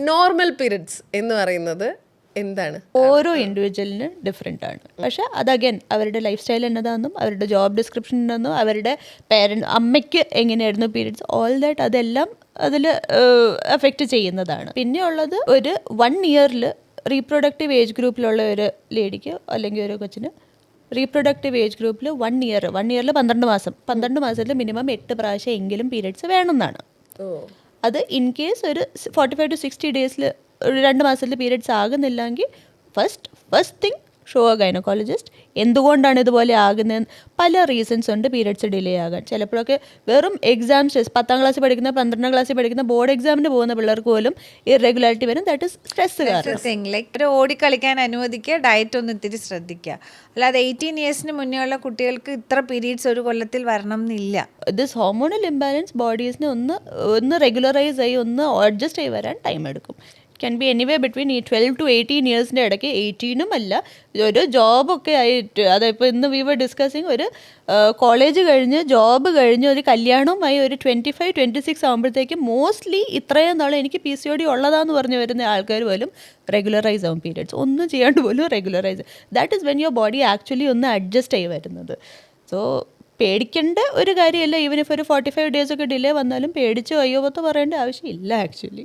Normal periods എന്ന് പറയുന്നത് എന്താണ്? ഓരോ ഇൻഡിവിജ്വലിന് ഡിഫറെൻ്റ് ആണ്. പക്ഷേ അത് അഗൈൻ അവരുടെ ലൈഫ് സ്റ്റൈൽ എന്നതാണെന്നും അവരുടെ ജോബ് ഡിസ്ക്രിപ്ഷൻ ഉണ്ടെന്നും അവരുടെ അമ്മയ്ക്ക് എങ്ങനെയായിരുന്നു പീരിയഡ്സ്, ഓൾ ദാറ്റ് അതെല്ലാം അതിൽ എഫക്റ്റ് ചെയ്യുന്നതാണ്. പിന്നെ ഉള്ളത് ഒരു 1 ഇയറിൽ റീപ്രൊഡക്റ്റീവ് ഏജ് ഗ്രൂപ്പിലുള്ള ഒരു ലേഡിക്ക് അല്ലെങ്കിൽ ഒരു കൊച്ചിന് റീപ്രൊഡക്റ്റീവ് ഏജ് ഗ്രൂപ്പിൽ 1 ഇയറിൽ 12 മാസത്തിൽ മിനിമം 8 പ്രാവശ്യം എങ്കിലും പീരിയഡ്സ് വേണമെന്നാണ്. അത് ഇൻ കേസ് ഒരു 45 to 60 ഡേയ്സിൽ ഒരു 2 മാസത്തിൽ പീരിയഡ്സ് ആകുന്നില്ലെങ്കിൽ first thing show a gynaecologist. എന്തുകൊണ്ടാണ് ഇതുപോലെ ആകുന്നത്? പല റീസൺസ് ഉണ്ട് പീരിയഡ്സ് ഡിലേ ആകാൻ. ചിലപ്പോഴൊക്കെ വെറും എക്സാം സ്ട്രെസ്, 10ാം ക്ലാസ്സിൽ പഠിക്കുന്ന 12ാം ക്ലാസ്സിൽ പഠിക്കുന്ന ബോർഡ് എക്സാമിന് പോകുന്ന പിള്ളേർക്ക് പോലും ഇറെഗുലാരിറ്റി വരും. ദാറ്റ് ഇസ് സ്ട്രെസ് കാരണം. ലൈക്ക് ഓടിക്കളിക്കാൻ അനുവദിക്കുക, ഡയറ്റ് ഒന്ന് ഇത്തിരി ശ്രദ്ധിക്കുക. അല്ലാതെ 18 ഇയേഴ്സിന് മുന്നേ ഉള്ള കുട്ടികൾക്ക് ഇത്ര പീരീഡ്സ് ഒരു കൊല്ലത്തിൽ വരണം എന്നില്ല. ദിസ് ഹോർമോണൽ ഇംബാലൻസ് ബോഡീസിന് ഒന്ന് റെഗുലറൈസ് ആയി ഒന്ന് അഡ്ജസ്റ്റ് ആയി വരാൻ ടൈം എടുക്കും. ക്യാൻ ബി എനിവേ ബിറ്റ്വീൻ ഈ 12 to 18 ഇയേഴ്സിൻ്റെ ഇടയ്ക്ക്. 18ഉം അല്ല, ഒരു ജോബൊക്കെ ആയിട്ട്, അതിപ്പോൾ ഇന്ന് വി വർ ഡിസ്കസിങ്, ഒരു കോളേജ് കഴിഞ്ഞ് ജോബ് കഴിഞ്ഞ് ഒരു കല്യാണവുമായി ഒരു 25-26 ആകുമ്പോഴത്തേക്കും മോസ്റ്റ്ലി ഇത്രയും നാളെ എനിക്ക് PCOD ഉള്ളതാന്ന് പറഞ്ഞ് വരുന്ന ആൾക്കാർ പോലും റെഗുലറൈസ് ആവും പീരിയഡ്സ്. ഒന്നും ചെയ്യാണ്ട് പോലും regularise. That is when your body actually ഒന്ന് അഡ്ജസ്റ്റ് ആയി വരുന്നത്. സോ പേടിക്കേണ്ട ഒരു കാര്യമല്ല. ഈവൻ ഇഫ് ഒരു 45 ഡേയ്സ് ഒക്കെ ഡിലേ വന്നാലും പേടിച്ച് അയ്യോപത്ത് പറയേണ്ട ആവശ്യമില്ല ആക്ച്വലി.